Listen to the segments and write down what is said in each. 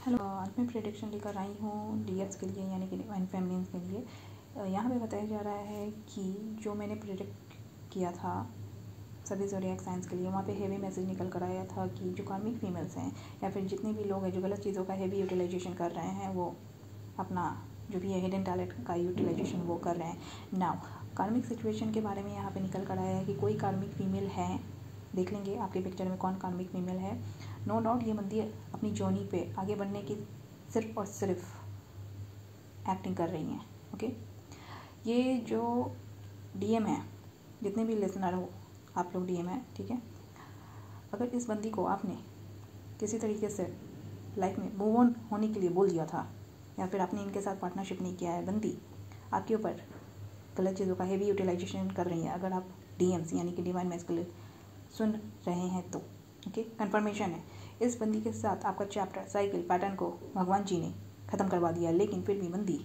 Hello, आज मैं prediction लेकर आई हूँ डीएफ्स के लिए, यानी कि डिवाइन फेमिनिन्स के लिए। यहाँ पे बताया जा रहा है कि जो मैंने प्रेडिक्ट किया था सभी ज़ोडिएक साइंस के लिए, वहाँ पे हेवी मैसेज निकल कर आया था कि जो कार्मिक फीमेल्स हैं या फिर जितने भी लोग हैं जो गलत चीज़ों का हेवी यूटिलाइजेशन कर रहे हैं, वो अपना जो भी है हिडन टैलेंट का यूटिलाइजेशन वो कर रहे हैं। नाउ कार्मिक सिचुएशन के बारे में यहाँ पे निकल कर आया है कि कोई कार्मिक फीमेल है, देख लेंगे आपके पिक्चर में कौन कार्मिक फीमेल है। नो डाउट ये बंदी अपनी जर्नी पे आगे बढ़ने की सिर्फ और सिर्फ एक्टिंग कर रही हैं। ओके, ये जो डीएम है, जितने भी लिसनर हो आप लोग डीएम है, ठीक है। अगर इस बंदी को आपने किसी तरीके से लाइफ में मूव ऑन होने के लिए बोल दिया था या फिर आपने इनके साथ पार्टनरशिप नहीं किया है, बंदी आपके ऊपर गलत चीज़ों का हेवी यूटिलाइजेशन कर रही है। अगर आप डीएम्स यानी कि डिवाइन मैस्कुलिन सुन रहे हैं तो ओके, कंफर्मेशन है इस बंदी के साथ आपका चैप्टर साइकिल पैटर्न को भगवान जी ने ख़त्म करवा दिया, लेकिन फिर भी बंदी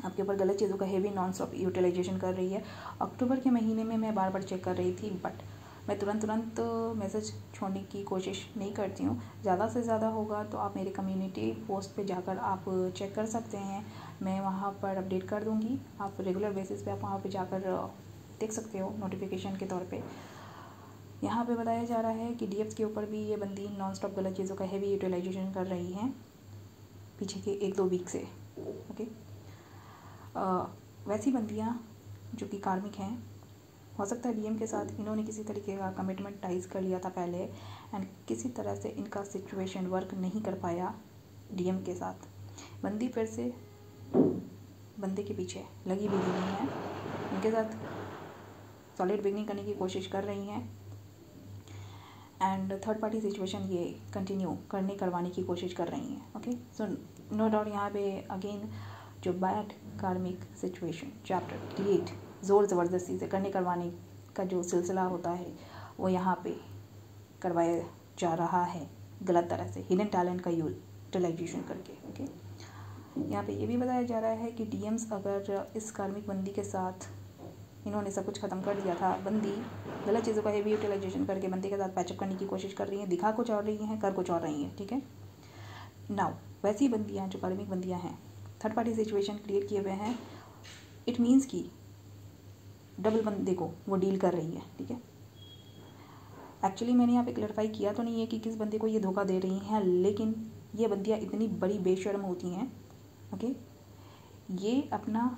आपके ऊपर गलत चीज़ों का हेवी नॉन स्टॉप यूटिलाइजेशन कर रही है। अक्टूबर के महीने में मैं बार बार चेक कर रही थी, बट मैं तुरंत मैसेज छोड़ने की कोशिश नहीं करती हूँ। ज़्यादा से ज़्यादा होगा तो आप मेरे कम्युनिटी पोस्ट पे जाकर आप चेक कर सकते हैं, मैं वहाँ पर अपडेट कर दूँगी। आप रेगुलर बेसिस पे आप वहाँ पे जाकर देख सकते हो नोटिफिकेशन के तौर पे। यहाँ पे बताया जा रहा है कि डीएफ्स के ऊपर भी ये बंदी नॉन स्टॉप गलत चीज़ों का हेवी यूटिलाइजेशन कर रही हैं पीछे के 1-2 वीक से। ओके, वैसी बंदियाँ जो कि कार्मिक हैं, हो सकता है डीएम के साथ इन्होंने किसी तरीके का कमिटमेंट टाइज कर लिया था पहले, एंड किसी तरह से इनका सिचुएशन वर्क नहीं कर पाया डीएम के साथ। बंदी फिर से बंदे के पीछे लगी भी नहीं है, उनके साथ सॉलिड बिगनिंग करने की कोशिश कर रही हैं, एंड थर्ड पार्टी सिचुएशन ये कंटिन्यू करवाने की कोशिश कर रही हैं। ओके, सो नो डाउट यहाँ पे अगेन जो बैड कार्मिक सिचुएशन चैप्टर क्रिएट ज़ोर ज़बरदस्ती से करवाने का जो सिलसिला होता है वो यहाँ पे करवाया जा रहा है गलत तरह से, हिडन टैलेंट का यूटिलाइजेशन करके। ओके, यहाँ पे ये भी बताया जा रहा है कि डीएम्स अगर इस कार्मिक बंदी के साथ इन्होंने सब कुछ ख़त्म कर दिया था, बंदी गलत चीज़ों का हेवी यूटिलाइजेशन करके बंदी के साथ पैचअप करने की कोशिश कर रही हैं, दिखा कुछ और रही हैं, कर कुछ और रही हैं, ठीक है। नाउ वैसी बंदियाँ जो कार्मिक बंदियाँ हैं, थर्ड पार्टी सिचुएशन क्रिएट किए हुए हैं, इट मीन्स कि डबल बंदे को वो डील कर रही है, ठीक है। एक्चुअली मैंने यहाँ पे क्लैरिफाई किया तो नहीं है कि किस बंदे को ये धोखा दे रही हैं, लेकिन ये बंदियाँ इतनी बड़ी बेशर्म होती हैं, ओके, ये अपना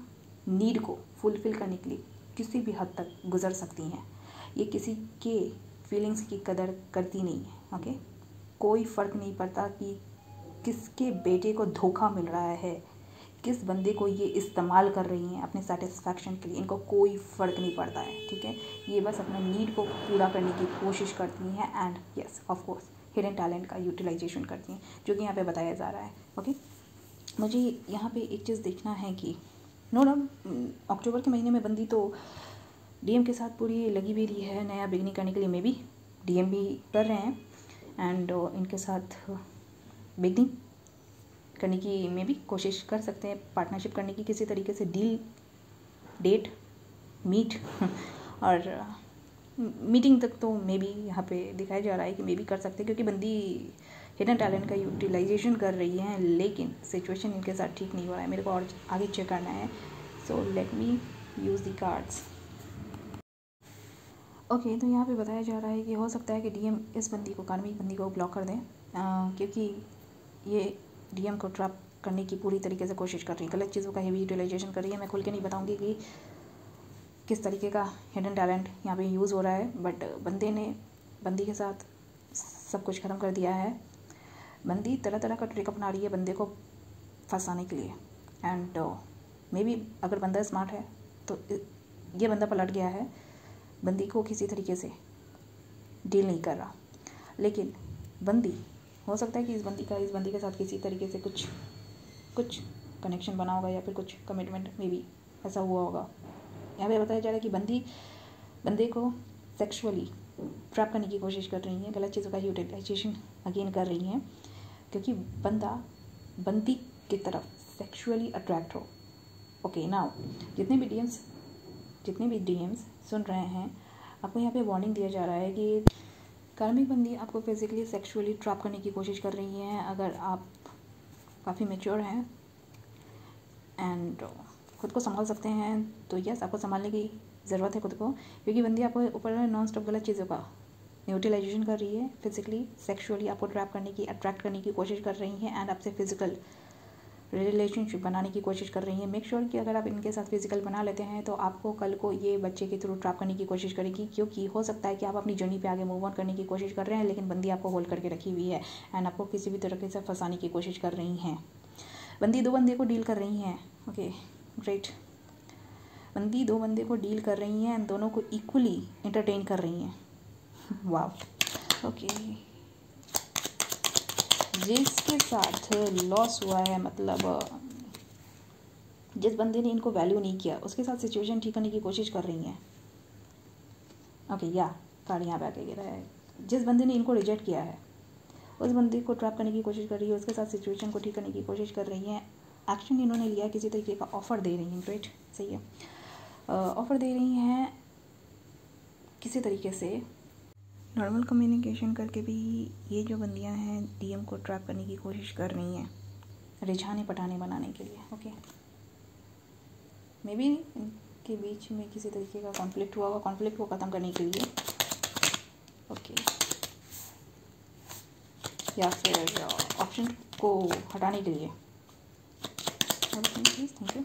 नीड को फुलफ़िल करने के लिए किसी भी हद तक गुजर सकती हैं। ये किसी के फीलिंग्स की कदर करती नहीं है। ओके, कोई फ़र्क नहीं पड़ता कि किसके बेटे को धोखा मिल रहा है, किस बंदे को ये इस्तेमाल कर रही हैं अपने सेटिस्फैक्शन के लिए, इनको कोई फ़र्क नहीं पड़ता है, ठीक है। ये बस अपना नीड को पूरा करने की कोशिश करती हैं, and yes of course hidden talent का यूटिलाइजेशन करती हैं, जो कि यहाँ पे बताया जा रहा है। ओके, मुझे यहाँ पे एक चीज़ देखना है कि नो डाउट अक्टूबर के महीने में बंदी तो डीएम के साथ पूरी लगी भी रही है नया बिगनिंग करने के लिए, मे बी डीएम भी कर रहे हैं, एंड इनके साथ बिगनिंग करने की मे बी कोशिश कर सकते हैं, पार्टनरशिप करने की किसी तरीके से, डील डेट मीट और मीटिंग तक तो मे बी यहाँ पे दिखाया जा रहा है कि मे बी कर सकते हैं, क्योंकि बंदी हिडन टैलेंट का यूटिलाइजेशन कर रही है, लेकिन सिचुएशन इनके साथ ठीक नहीं हो रहा है। मेरे को और आगे चेक करना है, so let me use the cards. Okay, तो यहाँ पे बताया जा रहा है कि हो सकता है कि डीएम इस बंदी को, कार्मिक बंदी को ब्लॉक कर दें, क्योंकि ये डीएम को ट्रैप करने की पूरी तरीके से कोशिश कर रही है, गलत चीज़ों का हेवी यूटिलाइजेशन कर रही है। मैं खुल के नहीं बताऊँगी कि किस तरीके का हिडन टैलेंट यहाँ पे यूज़ हो रहा है, बट बंदे ने बंदी के साथ सब कुछ ख़त्म कर दिया है। बंदी तरह तरह का ट्रिक अपना रही है बंदे को फंसाने के लिए, एंड मे बी अगर बंदा स्मार्ट है तो ये बंदा पलट गया है, बंदी को किसी तरीके से डील नहीं कर रहा, लेकिन बंदी हो सकता है कि इस बंदी के साथ किसी तरीके से कुछ कनेक्शन बना होगा या फिर कुछ कमिटमेंट में भी ऐसा हुआ होगा। यहाँ पे बताया जा रहा है कि बंदे को सेक्सुअली ट्रैप करने की कोशिश कर रही हैं, गलत चीज़ों का यूटिलाइजेशन अगेन कर रही हैं, क्योंकि बंदा बंदी की तरफ सेक्सुअली अट्रैक्ट हो। ओके, नाउ जितने भी डीएम्स सुन रहे हैं, आपको यहाँ पे वार्निंग दिया जा रहा है कि कार्मिक बंदी आपको फिजिकली सेक्सुअली ट्रैप करने की कोशिश कर रही हैं। अगर आप काफ़ी मैच्योर हैं एंड खुद को संभाल सकते हैं। तो यस, आपको संभालने की ज़रूरत है खुद को, क्योंकि बंदी आपको ऊपर नॉन स्टॉप गलत चीज़ों का यूटिलाइजेशन कर रही है। फिजिकली, सेक्सुअली आपको ट्रैप करने की, अट्रैक्ट करने की कोशिश कर रही हैं एंड आपसे फिजिकल रिलेशनशिप बनाने की कोशिश कर रही हैं। मेक श्योर कि अगर आप इनके साथ फिजिकल बना लेते हैं तो आपको कल को ये बच्चे के थ्रू ट्रैप करने की कोशिश करेगी, क्योंकि हो सकता है कि आप अपनी जर्नी पे आगे मूव ऑन करने की कोशिश कर रहे हैं, लेकिन बंदी आपको होल्ड करके रखी हुई है एंड आपको किसी भी तरीके से फंसाने की कोशिश कर रही हैं। बंदी 2 बंदे को डील कर रही हैं। Okay, great. बंदी 2 बंदे को डील कर रही हैं एंड दोनों को इक्वली एंटरटेन कर रही हैं। वाह। ओके, जिसके साथ लॉस हुआ है, मतलब जिस बंदे ने इनको वैल्यू नहीं किया, उसके साथ सिचुएशन ठीक करने की कोशिश कर रही हैं। ओके, या कार्ड यहाँ पे आके गिरा है। जिस बंदे ने इनको रिजेक्ट किया है, उस बंदे को ट्रैप करने की कोशिश कर रही है, उसके साथ सिचुएशन को ठीक करने की कोशिश कर रही हैं। एक्शन इन्होंने लिया, किसी तरीके का ऑफ़र दे रही हैं। ग्रेट, सही है। ऑफ़र दे रही हैं किसी तरीके से। नॉर्मल कम्युनिकेशन करके भी ये जो बंदियां हैं डीएम को ट्रैप करने की कोशिश कर रही हैं, रिझाने पटाने बनाने के लिए। ओके, मे बी इनके बीच में किसी तरीके का कॉन्फ्लिक्ट हुआ होगा, कॉन्फ्लिक्ट को ख़त्म करने के लिए। ओके, या फिर ऑप्शन को हटाने के लिए। Please, thank you.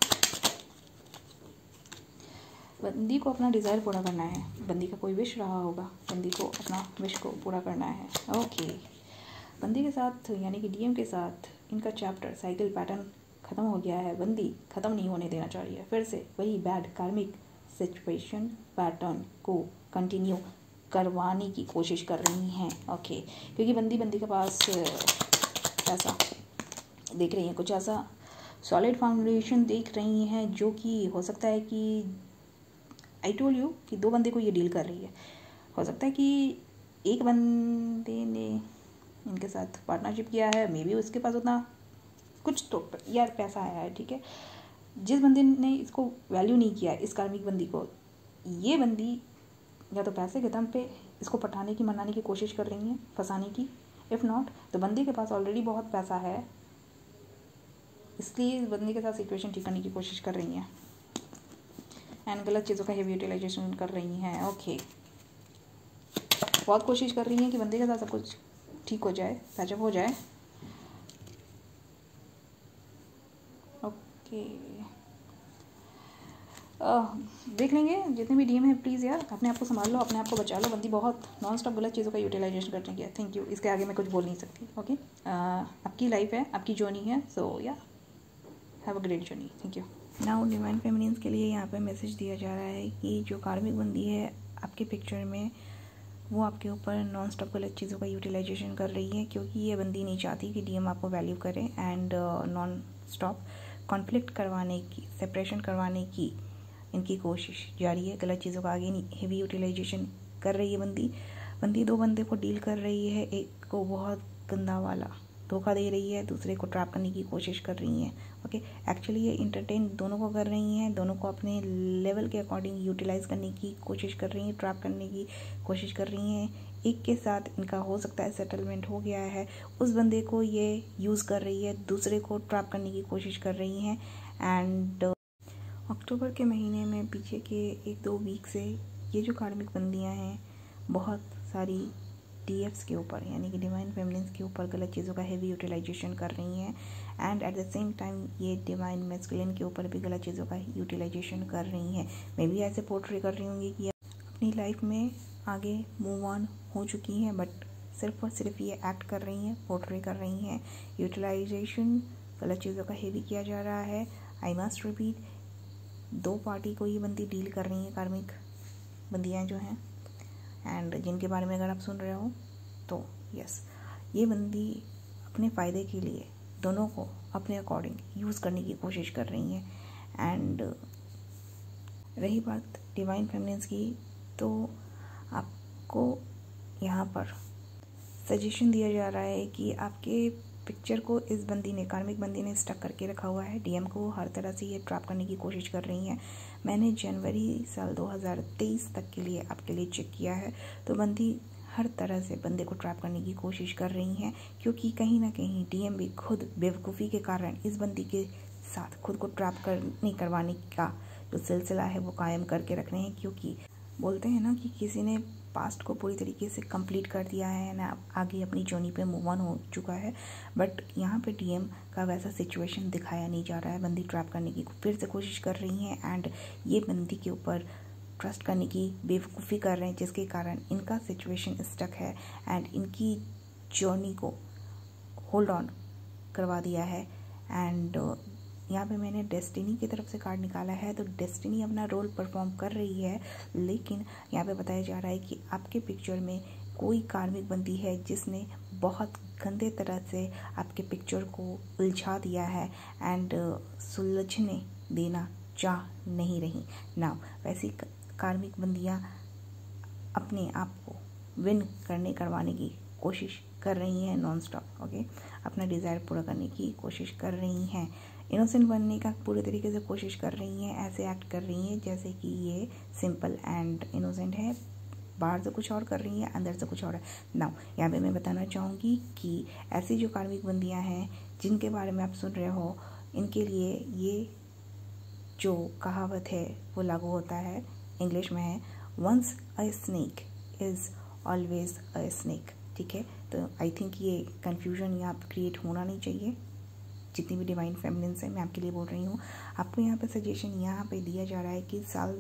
बंदी को अपना डिज़ायर पूरा करना है। बंदी का कोई विश रहा होगा, बंदी को अपना विश को पूरा करना है। ओके, बंदी के साथ यानी कि डीएम के साथ इनका चैप्टर, साइकिल पैटर्न ख़त्म हो गया है। बंदी ख़त्म नहीं होने देना चाह रही है। फिर से वही बैड कार्मिक सिचुएशन पैटर्न को कंटिन्यू करवाने की कोशिश कर रही हैं। ओके, क्योंकि बंदी के पास ऐसा देख रही हैं, कुछ ऐसा सॉलिड फाउंडेशन देख रही हैं, जो कि हो सकता है कि आई टोल्ड यू कि 2 बंदे को ये डील कर रही है। हो सकता है कि एक बंदे ने इनके साथ पार्टनरशिप किया है, मे बी उसके पास उतना कुछ तो यार पैसा आया है, ठीक है। जिस बंदे ने इसको वैल्यू नहीं किया, इस कार्मिक बंदी को, ये बंदी या तो पैसे के दम पे इसको पटाने की, मनाने की कोशिश कर रही हैं, फंसाने की। इफ़ नॉट तो बंदी के पास ऑलरेडी बहुत पैसा है, इसलिए इस बंदी के साथ सिचुएशन ठीक करने की कोशिश कर रही हैं एंड गलत चीज़ों का हेवी यूटिलाइजेशन कर रही हैं। ओके, बहुत कोशिश कर रही हैं कि बंदे के साथ सब कुछ ठीक हो जाए, पैचअप हो जाए। ओके, देख लेंगे जितने भी डीएम है। प्लीज़ यार अपने आप को संभाल लो, अपने आप को बचा लो। बंदी बहुत नॉन स्टॉप गलत चीज़ों का यूटिलाइजेशन कर रही है। थैंक यू, इसके आगे मैं कुछ बोल नहीं सकती। ओके, आपकी लाइफ है, आपकी जर्नी है, सो या have a great journey. Thank you. Now divine feminines के लिए यहाँ पे मैसेज दिया जा रहा है कि जो कार्मिक बंदी है आपके पिक्चर में, वो आपके ऊपर नॉन स्टॉप गलत चीज़ों का यूटिलाइजेशन कर रही है, क्योंकि ये बंदी नहीं चाहती कि डीएम आपको वैल्यू करे एंड नॉन स्टॉप कॉन्फ्लिक्ट करवाने की, सेपरेशन करवाने की इनकी कोशिश जारी है। गलत चीज़ों का आगे हेवी यूटिलाइजेशन कर रही है बंदी 2 बंदे को डील कर रही है। एक को बहुत गंदा वाला धोखा दे रही है, दूसरे को ट्रैप करने की कोशिश कर रही हैं। ओके, एक्चुअली ये इंटरटेन दोनों को कर रही हैं, दोनों को अपने लेवल के अकॉर्डिंग यूटिलाइज करने की कोशिश कर रही हैं, ट्रैप करने की कोशिश कर रही हैं। एक के साथ इनका हो सकता है सेटलमेंट हो गया है, उस बंदे को ये यूज़ कर रही है, दूसरे को ट्रैप करने की कोशिश कर रही हैं। एंड अक्टूबर के महीने में पीछे के 1-2 वीक से ये जो कार्मिक बंदियाँ हैं बहुत सारी डीएफ्स के ऊपर यानी कि डिवाइन फेमिनिन्स के ऊपर गलत चीज़ों का हेवी यूटिलाइजेशन कर रही हैं and at the same time ये डिवाइन मैस्कुलिन के ऊपर भी गलत चीज़ों का यूटिलाइजेशन कर रही हैं। मे बी ऐसे पोर्ट्रे कर रही होंगी कि अपनी लाइफ में आगे मूव ऑन हो चुकी हैं, बट सिर्फ और सिर्फ ये एक्ट कर रही हैं, पोर्ट्रे कर रही हैं। यूटिलाइजेशन गलत चीज़ों का हेवी किया जा रहा है। आई मस्ट रिपीट, 2 पार्टी को ये बंदी डील कर रही हैं, कार्मिक बंदियाँ जो हैं, एंड जिनके बारे में अगर आप सुन रहे हो तो यस, ये बंदी अपने फ़ायदे के लिए दोनों को अपने अकॉर्डिंग यूज़ करने की कोशिश कर रही हैं। एंड रही बात डिवाइन फेमिनिन्स की, तो आपको यहाँ पर सजेशन दिया जा रहा है कि आपके पिक्चर को इस बंदी ने, कार्मिक बंदी ने स्टक करके रखा हुआ है। डीएम को हर तरह से ये ट्रैप करने की कोशिश कर रही हैं। मैंने जनवरी साल 2023 तक के लिए आपके लिए चेक किया है, तो बंदी हर तरह से बंदे को ट्रैप करने की कोशिश कर रही हैं, क्योंकि कहीं ना कहीं डीएम भी खुद बेवकूफ़ी के कारण इस बंदी के साथ खुद को ट्रैप करवाने का जो सिलसिला है वो कायम करके रख रहे हैं। क्योंकि बोलते हैं ना कि किसी ने पास्ट को पूरी तरीके से कंप्लीट कर दिया है ना, आगे अपनी जर्नी पे मूव ऑन हो चुका है, बट यहाँ पे डीएम का वैसा सिचुएशन दिखाया नहीं जा रहा है। बंदी ट्रैप करने की फिर से कोशिश कर रही हैं एंड ये बंदी के ऊपर ट्रस्ट करने की बेवकूफ़ी कर रहे हैं, जिसके कारण इनका सिचुएशन स्टक है एंड इनकी जर्नी को होल्ड ऑन करवा दिया है। एंड यहाँ पे मैंने डेस्टिनी की तरफ से कार्ड निकाला है, तो डेस्टिनी अपना रोल परफॉर्म कर रही है, लेकिन यहाँ पे बताया जा रहा है कि आपके पिक्चर में कोई कार्मिक बंदी है जिसने बहुत गंदे तरह से आपके पिक्चर को उलझा दिया है एंड सुलझने देना चाह नहीं रही। नाउ वैसी कार्मिक बंदियाँ अपने आप को विन करवाने की कोशिश कर रही हैं नॉन स्टॉप। ओके, अपना डिज़ायर पूरा करने की कोशिश कर रही हैं, इनोसेंट बनने का पूरे तरीके से कोशिश कर रही हैं, ऐसे एक्ट कर रही हैं जैसे कि ये सिंपल एंड इनोसेंट है, बाहर से कुछ और कर रही हैं, अंदर से कुछ और है। नाउ यहाँ पे मैं बताना चाहूँगी कि ऐसी जो कार्मिक बंदियाँ हैं जिनके बारे में आप सुन रहे हो, इनके लिए ये जो कहावत है वो लागू होता है, इंग्लिश में है, once a snake is always a snake. ठीक है, तो आई थिंक ये कन्फ्यूजन यहाँ पर क्रिएट होना नहीं चाहिए। जितनी भी डिवाइन फेमिनिन्स है मैं आपके लिए बोल रही हूँ। आपको यहाँ पे सजेशन यहाँ पे दिया जा रहा है कि साल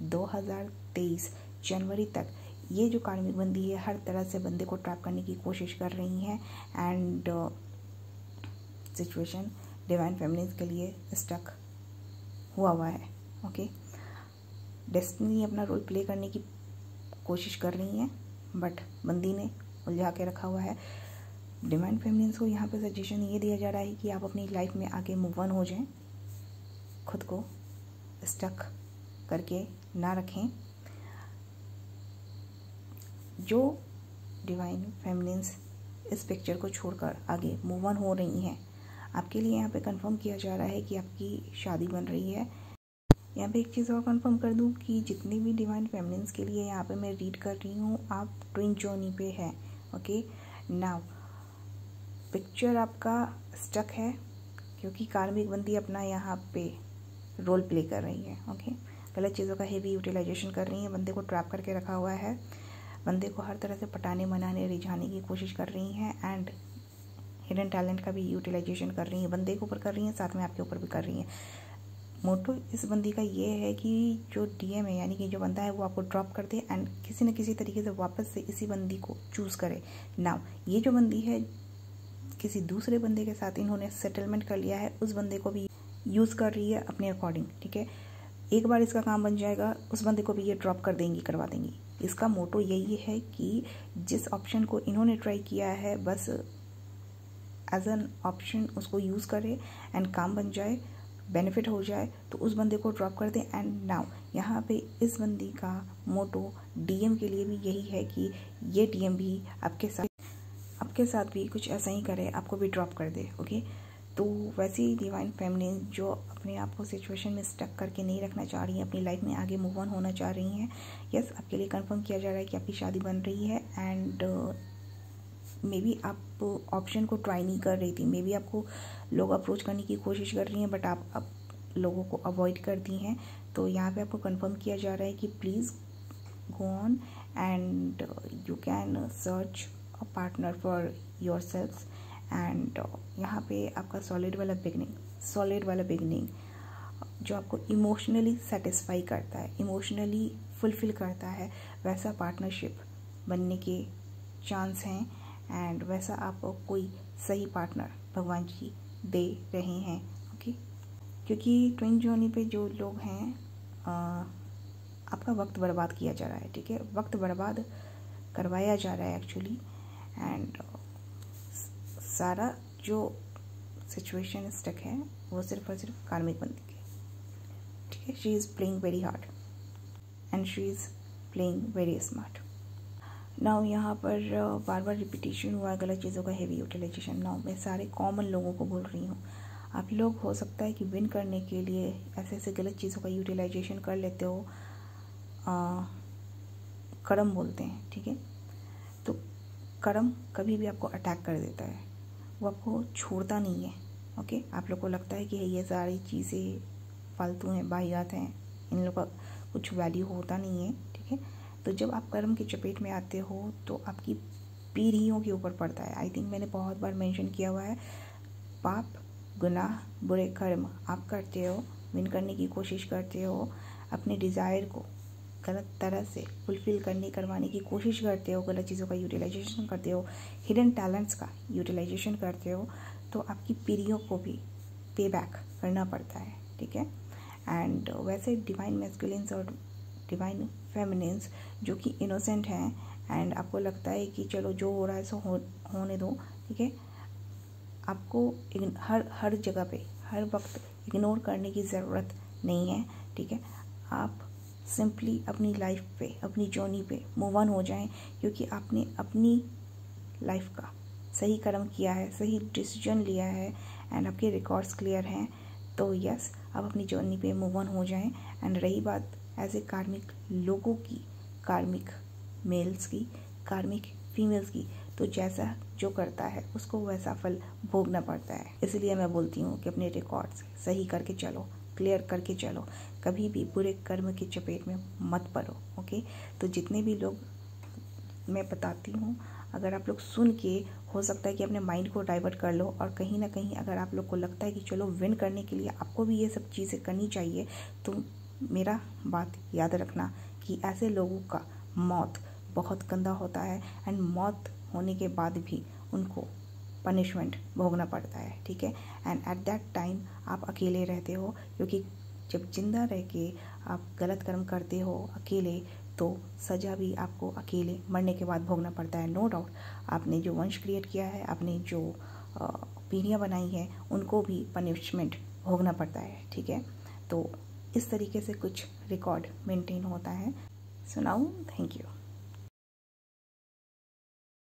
2023 जनवरी तक ये जो कार्मिक बंदी है हर तरह से बंदे को ट्रैप करने की कोशिश कर रही हैं एंड सिचुएशन डिवाइन फेमिनिन्स के लिए स्टक हुआ है। ओके, डेस्टिनी अपना रोल प्ले करने की कोशिश कर रही हैं, बट बंदी ने उलझा के रखा हुआ है। डिवाइन फेमिनिन्स को यहाँ पे सजेशन ये दिया जा रहा है कि आप अपनी लाइफ में आगे मूव ऑन हो जाएं, खुद को स्टक करके ना रखें। जो डिवाइन फेमिनिन्स इस पिक्चर को छोड़कर आगे मूव ऑन हो रही हैं, आपके लिए यहाँ पे कंफर्म किया जा रहा है कि आपकी शादी बन रही है। यहाँ पे एक चीज़ और कंफर्म कर दूँ कि जितनी भी डिवाइन फेमिनिन्स के लिए यहाँ पे मैं रीड कर रही हूँ, आप ट्विन जर्नी पे हैं। ओके, नाउ पिक्चर आपका स्टक है क्योंकि कार्मिक बंदी अपना यहाँ पे रोल प्ले कर रही है। ओके, गलत चीज़ों का हेवी यूटिलाइजेशन कर रही है, बंदे को ट्रैप करके रखा हुआ है, बंदे को हर तरह से पटाने मनाने रिझाने की कोशिश कर रही हैं एंड हिडन टैलेंट का भी यूटिलाइजेशन कर रही हैं, बंदे के ऊपर कर रही हैं, साथ में आपके ऊपर भी कर रही हैं। मोटो इस बंदी का ये है कि जो डीएम है यानी कि जो बंदा है वो आपको ड्रॉप कर दे एंड किसी न किसी तरीके से वापस से इसी बंदी को चूज़ करे। नाउ ये जो बंदी है किसी दूसरे बंदे के साथ इन्होंने सेटलमेंट कर लिया है, उस बंदे को भी यूज़ कर रही है अपने अकॉर्डिंग। ठीक है, एक बार इसका काम बन जाएगा उस बंदे को भी ये ड्रॉप कर देंगी, करवा देंगी। इसका मोटो यही है कि जिस ऑप्शन को इन्होंने ट्राई किया है बस एज एन ऑप्शन उसको यूज़ करे एंड काम बन जाए, बेनिफिट हो जाए तो उस बंदे को ड्रॉप कर दें। एंड नाउ यहाँ पे इस बंदी का मोटो डीएम के लिए भी यही है कि ये डीएम भी आपके साथ भी कुछ ऐसा ही करे, आपको भी ड्रॉप कर दे। ओके, तो वैसे ही डिवाइन फेमिनिन जो अपने आप को सिचुएशन में स्टक करके नहीं रखना चाह रही हैं, अपनी लाइफ में आगे मूव ऑन होना चाह रही हैं, यस आपके लिए कंफर्म किया जा रहा है कि आपकी शादी बन रही है एंड मे बी आप ऑप्शन को ट्राई नहीं कर रही थी, मे बी आपको लोग अप्रोच करने की कोशिश कर रही हैं बट आप लोगों को अवॉइड करती हैं। तो यहाँ पे आपको कंफर्म किया जा रहा है कि please go on and you can search a partner for your self and यहाँ पे आपका सॉलिड वाला बिगनिंग जो आपको इमोशनली सेटिस्फाई करता है, इमोशनली फुलफिल करता है, वैसा पार्टनरशिप बनने के चांस हैं एंड वैसा आपको कोई सही पार्टनर भगवान जी दे रहे हैं। ओके, क्योंकि ट्विन जर्नी पे जो लोग हैं आपका वक्त बर्बाद किया जा रहा है। ठीक है, वक्त बर्बाद करवाया जा रहा है एक्चुअली एंड सारा जो सिचुएशन स्टक है वो सिर्फ और सिर्फ कार्मिक बंदी की। ठीक है, she is playing very hard and she is playing very smart. Now यहाँ पर बार बार रिपीटेशन हुआ है गलत चीज़ों का, हेवी यूटिलाइजेशन। नाउ मैं सारे कॉमन लोगों को बोल रही हूँ, आप लोग हो सकता है कि विन करने के लिए ऐसे ऐसे गलत चीज़ों का यूटिलाइजेशन कर लेते हो, कड़म बोलते हैं। ठीक है, कर्म कभी भी आपको अटैक कर देता है, वो आपको छोड़ता नहीं है। ओके, आप लोग को लगता है कि ये सारी चीज़ें फालतू हैं, बाहियात हैं, इन लोग का कुछ वैल्यू होता नहीं है, ठीक है। तो जब आप कर्म की चपेट में आते हो तो आपकी पीढ़ियों के ऊपर पड़ता है। आई थिंक मैंने बहुत बार मेंशन किया हुआ है, पाप, गुनाह, बुरे कर्म आप करते हो, विन करने की कोशिश करते हो, अपने डिज़ायर को गलत तरह से फुलफ़िल करवाने की कोशिश करते हो, गलत चीज़ों का यूटिलाइजेशन करते हो, हिडन टैलेंट्स का यूटिलाइजेशन करते हो, तो आपकी पीढ़ियों को भी पे बैक करना पड़ता है, ठीक है। एंड वैसे डिवाइन मैस्कुलिन्स और डिवाइन फेमिनिन्स जो कि इनोसेंट हैं एंड आपको लगता है कि चलो जो हो रहा है सो होने दो, ठीक है, आपको हर जगह पे हर वक्त इग्नोर करने की ज़रूरत नहीं है, ठीक है। आप सिंपली अपनी लाइफ पे, अपनी जर्नी पे मूव ऑन हो जाएं, क्योंकि आपने अपनी लाइफ का सही कर्म किया है, सही डिसीजन लिया है एंड आपके रिकॉर्ड्स क्लियर हैं। तो यस, आप अपनी जर्नी पे मूव ऑन हो जाएं। एंड रही बात एज ए कार्मिक लोगों की, कार्मिक मेल्स की, कार्मिक फीमेल्स की, तो जैसा जो करता है उसको वैसा फल भोगना पड़ता है। इसलिए मैं बोलती हूँ कि अपने रिकॉर्ड्स सही करके चलो, क्लियर करके चलो, कभी भी बुरे कर्म की चपेट में मत पड़ो। ओके, तो जितने भी लोग मैं बताती हूँ, अगर आप लोग सुन के हो सकता है कि अपने माइंड को डाइवर्ट कर लो, और कहीं ना कहीं अगर आप लोग को लगता है कि चलो विन करने के लिए आपको भी ये सब चीज़ें करनी चाहिए, तो मेरा बात याद रखना कि ऐसे लोगों का मौत बहुत गंदा होता है एंड मौत होने के बाद भी उनको पनिशमेंट भोगना पड़ता है, ठीक है। एंड एट दैट टाइम आप अकेले रहते हो, क्योंकि जब जिंदा रह के आप गलत कर्म करते हो अकेले, तो सज़ा भी आपको अकेले मरने के बाद भोगना पड़ता है। नो डाउट, आपने जो वंश क्रिएट किया है, आपने जो पीढ़ियाँ बनाई हैं, उनको भी पनिशमेंट भोगना पड़ता है, ठीक है। तो इस तरीके से कुछ रिकॉर्ड मेंटेन होता है। So now thank you.